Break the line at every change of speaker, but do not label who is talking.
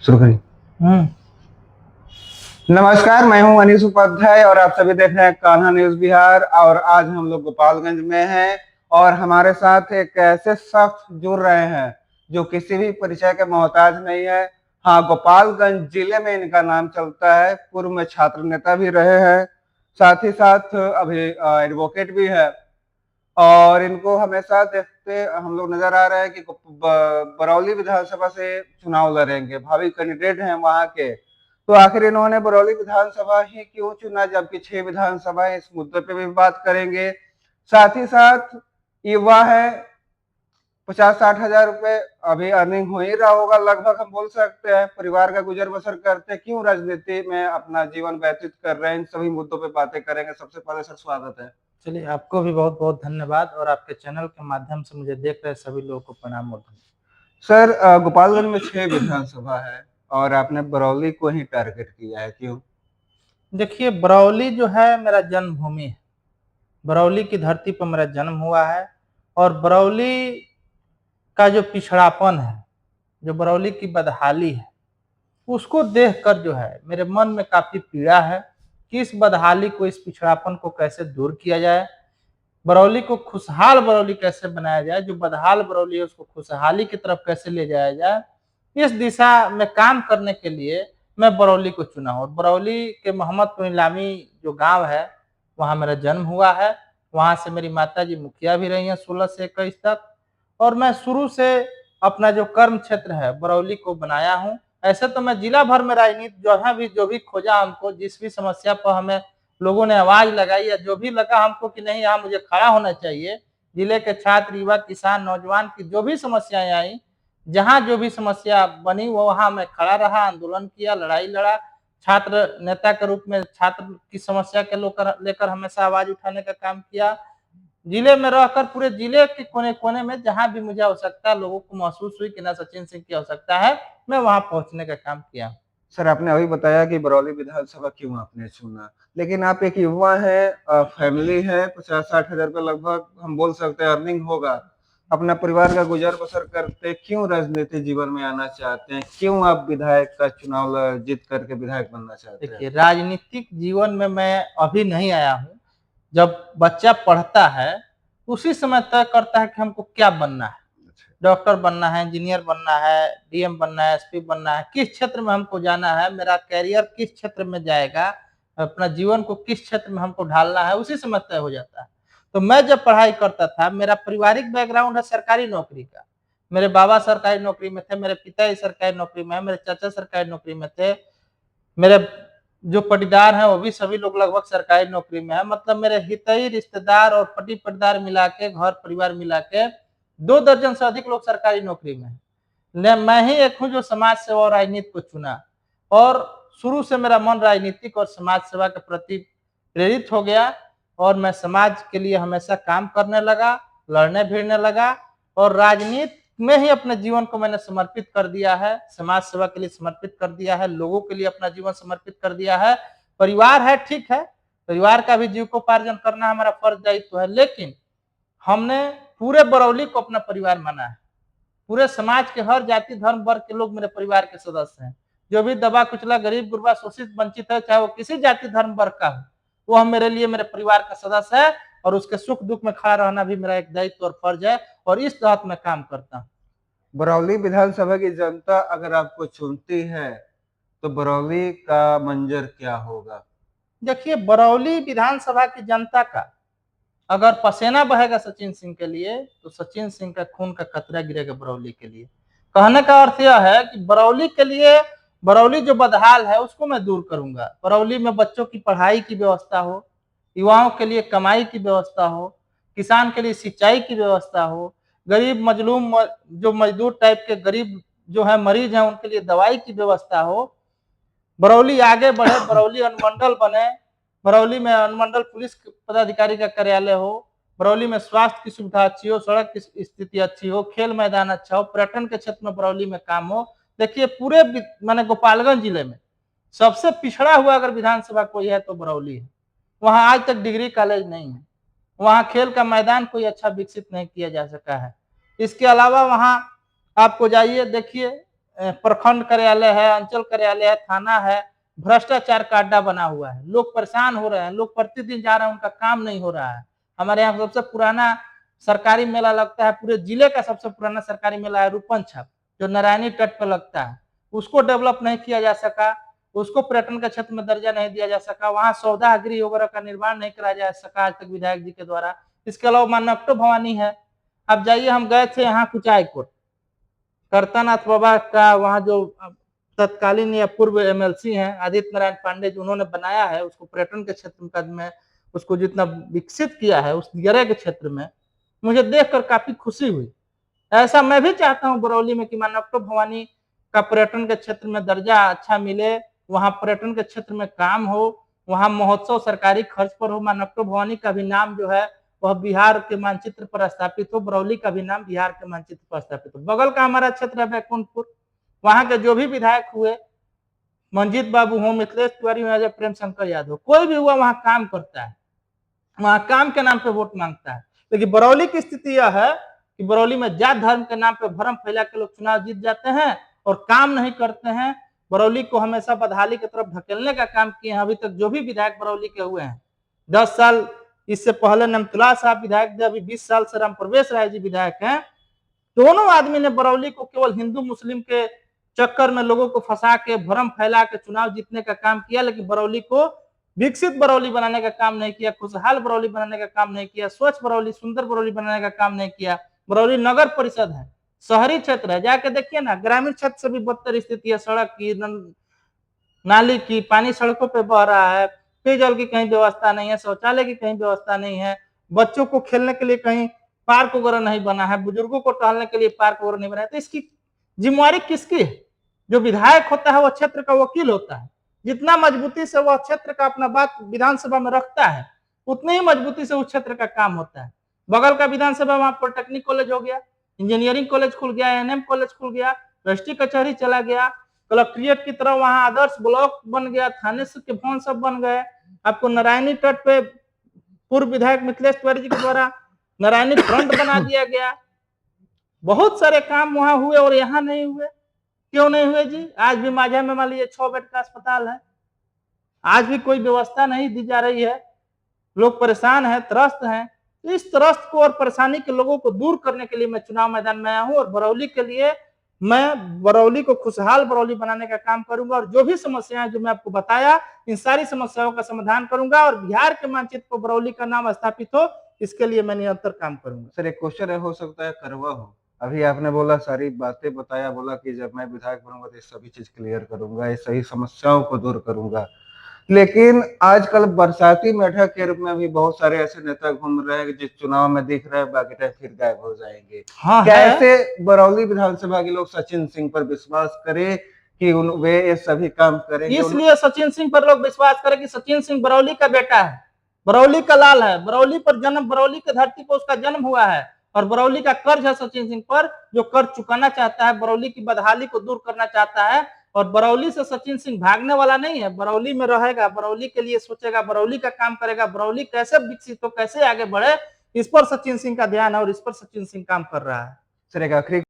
शुरू करिए। नमस्कार, मैं हूं अनीस उपाध्याय और आप सभी देख रहे हैं कान्हा न्यूज बिहार। और आज हम लोग गोपालगंज में हैं और हमारे साथ एक ऐसे शख्स जुड़ रहे हैं जो किसी भी परिचय के मोहताज नहीं है। हाँ, गोपालगंज जिले में इनका नाम चलता है। पूर्व में छात्र नेता भी रहे हैं, साथ ही साथ अभी एडवोकेट भी है। और इनको हमेशा देखते हम लोग नजर आ रहे हैं कि बरौली विधानसभा से चुनाव लड़ेंगे, भावी कैंडिडेट हैं वहां के। तो आखिर इन्होंने बरौली विधानसभा ही क्यों चुना, जबकि 6 विधानसभा है। इस मुद्दे पे भी बात करेंगे। साथ ही साथ युवा है, 50-60 हजार रुपए अभी अर्निंग हो ही रहा होगा लगभग, हम बोल सकते हैं। परिवार का गुजर बसर करते क्यों राजनीति में अपना जीवन व्यतीत कर रहे हैं, इन सभी मुद्दों पे बातें करेंगे। सबसे पहले सर स्वागत है।
चलिए, आपको भी बहुत बहुत धन्यवाद और आपके चैनल के माध्यम से मुझे देख रहे सभी लोगों को प्रणाम और
सर, गोपालगंज में 6 विधानसभा है और आपने बरौली को ही टारगेट किया है, क्यों?
देखिए, बरौली जो है मेरा जन्मभूमि है। बरौली की धरती पर मेरा जन्म हुआ है और बरौली का जो पिछड़ापन है, जो बरौली की बदहाली है, उसको देखकर जो है मेरे मन में काफी पीड़ा है कि इस बदहाली को, इस पिछड़ापन को कैसे दूर किया जाए, बरौली को खुशहाल बरौली कैसे बनाया जाए, जो बदहाल बरौली है उसको खुशहाली की तरफ कैसे ले जाया जाए। इस दिशा में काम करने के लिए मैं बरौली को चुना हूँ। और बरौली के मोहम्मदपुर इलामी जो गांव है, वहाँ मेरा जन्म हुआ है। वहाँ से मेरी माता जी मुखिया भी रही हैं 16 से 21 तक। और मैं शुरू से अपना जो कर्म क्षेत्र है बरौली को बनाया हूँ। ऐसे तो मैं जिला भर में राजनीति जो भी खोजा हमको, जिस भी समस्या पर हमें लोगों ने आवाज लगाई या जो भी लगा हमको कि नहीं यहाँ मुझे खड़ा होना चाहिए, जिले के छात्र, युवा, किसान, नौजवान की जो भी समस्याएं आई, जहाँ जो भी समस्या बनी वो वहां मैं खड़ा रहा, आंदोलन किया, लड़ाई लड़ा। छात्र नेता के रूप में छात्र की समस्या के लेकर हमेशा आवाज उठाने का काम किया। जिले में रहकर पूरे जिले के कोने कोने में जहां भी मुझे आवश्यकता लोगों को महसूस हुई कि ना सचिन सिंह की आवश्यकता है, मैं वहां पहुंचने का काम किया।
सर, आपने अभी बताया कि बरौली विधानसभा क्यों आपने चुना, लेकिन आप एक युवा है, फैमिली है, 50-60 हजार रुपये लगभग हम बोल सकते हैं अर्निंग होगा। अपना परिवार का गुजर बसर करते क्यों राजनीति जीवन में आना चाहते हैं? क्यों आप विधायक का चुनाव जीत करके विधायक बनना चाहते हैं?
देखिए, राजनीतिक जीवन में मैं अभी नहीं आया हूँ। जब बच्चा पढ़ता है उसी समय तय करता है कि हमको क्या बनना है। डॉक्टर बनना है, इंजीनियर बनना है, डीएम बनना है, एसपी बनना है, किस क्षेत्र में हमको जाना है, मेरा कैरियर किस क्षेत्र में जाएगा, अपना जीवन को किस क्षेत्र में हमको ढालना है, उसी समय तय हो जाता है। तो मैं जब पढ़ाई करता था, मेरा पारिवारिक बैकग्राउंड है सरकारी नौकरी का। मेरे बाबा सरकारी नौकरी में थे, मेरे पिताजी सरकारी नौकरी में है, मेरे चाचा सरकारी नौकरी में थे, मेरे जो पटीदार हैं वो भी सभी लोग लगभग सरकारी नौकरी में है। मतलब मेरे हितई रिश्तेदार और पटी पटीदार मिला के, घर परिवार मिला के 2 दर्जन से अधिक लोग सरकारी नौकरी में है। मैं ही एक हूँ जो समाज सेवा और राजनीति को चुना। और शुरू से मेरा मन राजनीतिक और समाज सेवा के प्रति प्रेरित हो गया और मैं समाज के लिए हमेशा काम करने लगा, लड़ने भिड़ने लगा। और राजनीति में ही अपने जीवन को मैंने समर्पित कर दिया है, समाज सेवा के लिए समर्पित कर दिया है, लोगों के लिए अपना जीवन समर्पित कर दिया है। परिवार है, ठीक है, परिवार का भी जीविकोपार्जन करना हमारा फर्ज दायित्व है, लेकिन हमने पूरे बरौली को अपना परिवार माना है। पूरे समाज के हर जाति धर्म वर्ग के लोग मेरे परिवार के सदस्य हैं। जो भी दबा कुचला, गरीब गुरबा, शोषित वंचित है, चाहे वो किसी जाति धर्म वर्ग का हो, वो हम मेरे लिए मेरे परिवार का सदस्य है और उसके सुख दुख में खड़ा रहना भी मेरा एक दायित्व और फर्ज है और इस तहत मैं काम करता हूँ।
बरौली विधानसभा की जनता अगर आपको चुनती है तो बरौली का मंजर क्या होगा?
देखिए, बरौली विधानसभा की जनता का अगर पसीना बहेगा सचिन सिंह के लिए, तो सचिन सिंह का खून का कतरा गिरेगा बरौली के लिए। कहने का अर्थ यह है कि बरौली के लिए, बरौली जो बदहाल है उसको मैं दूर करूंगा। बरौली में बच्चों की पढ़ाई की व्यवस्था हो, युवाओं के लिए कमाई की व्यवस्था हो, किसान के लिए सिंचाई की व्यवस्था हो, गरीब मजलूम जो मजदूर टाइप के गरीब जो है मरीज हैं उनके लिए दवाई की व्यवस्था हो। बरौली आगे बढ़े, बरौली अनुमंडल बने, बरौली में अनुमंडल पुलिस पदाधिकारी का कार्यालय हो, बरौली में स्वास्थ्य की सुविधा अच्छी हो, सड़क की स्थिति अच्छी हो, खेल मैदान अच्छा हो, पर्यटन के क्षेत्र में बरौली में काम हो। देखिए, पूरे माने गोपालगंज जिले में सबसे पिछड़ा हुआ अगर विधानसभा कोई है तो बरौली है। वहां आज तक डिग्री कॉलेज नहीं है, वहां खेल का मैदान कोई अच्छा विकसित नहीं किया जा सका है। इसके अलावा वहां आपको जाइए, देखिए, प्रखंड कार्यालय है, अंचल कार्यालय है, थाना है, भ्रष्टाचार का अड्डा बना हुआ है। लोग परेशान हो रहे हैं, लोग प्रतिदिन जा रहे हैं, उनका काम नहीं हो रहा है। हमारे यहाँ सबसे पुराना सरकारी मेला लगता है, पूरे जिले का सबसे पुराना सरकारी मेला है रूपन छप, जो नारायणी तट पर लगता है। उसको डेवलप नहीं किया जा सका, उसको पर्यटन के क्षेत्र में दर्जा नहीं दिया जा सका, वहाँ सौदा गृह वगैरह का निर्माण नहीं कराया जा सका आज तक विधायक जी के द्वारा। इसके अलावा मानवटो भवानी है। अब जाइए, हम गए थे यहाँ कुचाई कोट, करतानाथ बाबा का वहाँ जो तत्कालीन या पूर्व एमएलसी हैं आदित्य नारायण पांडे जी, उन्होंने बनाया है उसको पर्यटन के क्षेत्र में, उसको जितना विकसित किया है उस दियरा के क्षेत्र में, मुझे देखकर काफी खुशी हुई। ऐसा मैं भी चाहता हूँ बरौली में कि मानवटो भवानी का पर्यटन के क्षेत्र में दर्जा अच्छा मिले, वहाँ पर्यटन के क्षेत्र में काम हो, वहाँ महोत्सव सरकारी खर्च पर हो, मानवटो भवानी का भी नाम जो है वह बिहार के मानचित्र पर स्थापित हो, बरौली का भी नाम बिहार के मानचित्र पर स्थापित हो। बगल का हमारा क्षेत्र है बैकुंठपुर, वहां के जो भी विधायक हुए, मंजीत बाबू हो, मिथिलेश तिवारी हो या प्रेम शंकर यादव, कोई भी हुआ वहां काम करता है, वहां काम के नाम पे वोट मांगता है। लेकिन बरौली की स्थिति यह है कि बरौली में जात धर्म के नाम पे भ्रम फैला के लोग चुनाव जीत जाते हैं और काम नहीं करते हैं। बरौली को हमेशा बदहाली की तरफ ढकेलने का काम किए हैं। अभी तक जो भी विधायक बरौली के हुए हैं, 10 साल इससे पहले नमतुल्लाह साहब विधायक थे, अभी 20 साल से राम प्रवेश राय जी विधायक हैं। दोनों आदमी ने बरौली को केवल हिंदू मुस्लिम के चक्कर में लोगों को फंसा के भ्रम फैला के चुनाव जीतने का काम किया, लेकिन बरौली को विकसित बरौली बनाने का काम नहीं किया, खुशहाल बरौली बनाने का काम नहीं किया, स्वच्छ बरौली, सुंदर बरौली बनाने का काम नहीं किया। बरौली नगर परिषद है, शहरी क्षेत्र है, जाके देखिए ना, ग्रामीण क्षेत्र से भी बदतर स्थिति है, सड़क की, नाली की, पानी सड़कों पे बह रहा है, पेयजल की कहीं व्यवस्था नहीं है, शौचालय की कहीं व्यवस्था नहीं है, बच्चों को खेलने के लिए कहीं पार्क वगैरह नहीं बना है, बुजुर्गों को टहलने के लिए पार्क वगैरह नहीं बना है। तो इसकी जिम्मेवारी किसकी है? जो विधायक होता है वह क्षेत्र का वकील होता है। जितना मजबूती से वह क्षेत्र का अपना बात विधानसभा में रखता है, उतनी ही मजबूती से उस क्षेत्र का काम होता है। बगल का विधानसभा वहां पॉलिटेक्निक कॉलेज हो गया, इंजीनियरिंग कॉलेज खुल गया, एएनएम कॉलेज खुल गया, रजिस्ट्री कचहरी चला गया, कलेक्ट्रेट की तरह वहां आदर्श ब्लॉक बन गया, थाने के भवन सब बन गए। आपको नारायणी तट पे पूर्व विधायक मिथिलेश तिवारी जी के द्वारा नारायणी फ्रंट बना दिया गया। बहुत सारे काम वहां हुए और यहाँ नहीं हुए। क्यों नहीं हुए जी? आज भी माझा में मान लीजिए 6 बेड का अस्पताल है, आज भी कोई व्यवस्था नहीं दी जा रही है, लोग परेशान हैं, त्रस्त हैं। इस त्रस्त को और परेशानी के लोगों को दूर करने के लिए मैं चुनाव मैदान में आया हूं और बरौली के लिए मैं बरौली को खुशहाल बरौली बनाने का काम करूंगा और जो भी समस्याएं जो मैं आपको बताया, इन सारी समस्याओं का समाधान करूंगा और बिहार के मानचित्र पर बरौली का नाम स्थापित हो, इसके लिए मैं निरंतर काम करूंगा।
सर एक क्वेश्चन है, हो सकता है करवा हो, अभी आपने बोला सारी बातें बताया, बोला कि जब मैं विधायक बनूंगा तो ये सभी चीज क्लियर करूंगा, ये सही समस्याओं को दूर करूंगा, लेकिन आजकल बरसाती मेढक के रूप में भी बहुत सारे ऐसे नेता घूम रहे हैं जो चुनाव में दिख रहे हैं, बाकी टाइम फिर गायब हो जाएंगे।
हाँ,
कैसे बरौली विधानसभा के लोग सचिन सिंह पर विश्वास करें कि वे ये सभी काम करेंगे?
इसलिए सचिन सिंह पर लोग विश्वास करें कि सचिन सिंह बरौली का बेटा है, बरौली का लाल है, बरौली पर जन्म, बरौली की धरती पर उसका जन्म हुआ है और बरौली का कर्ज है सचिन सिंह पर, जो कर्ज चुकाना चाहता है, बरौली की बदहाली को दूर करना चाहता है। और बरौली से सचिन सिंह भागने वाला नहीं है, बरौली में रहेगा, बरौली के लिए सोचेगा, बरौली का काम करेगा, बरौली कैसे विकसित हो, कैसे आगे बढ़े, इस पर सचिन सिंह का ध्यान है और इस पर सचिन सिंह काम कर रहा है।
सर एक आखिरी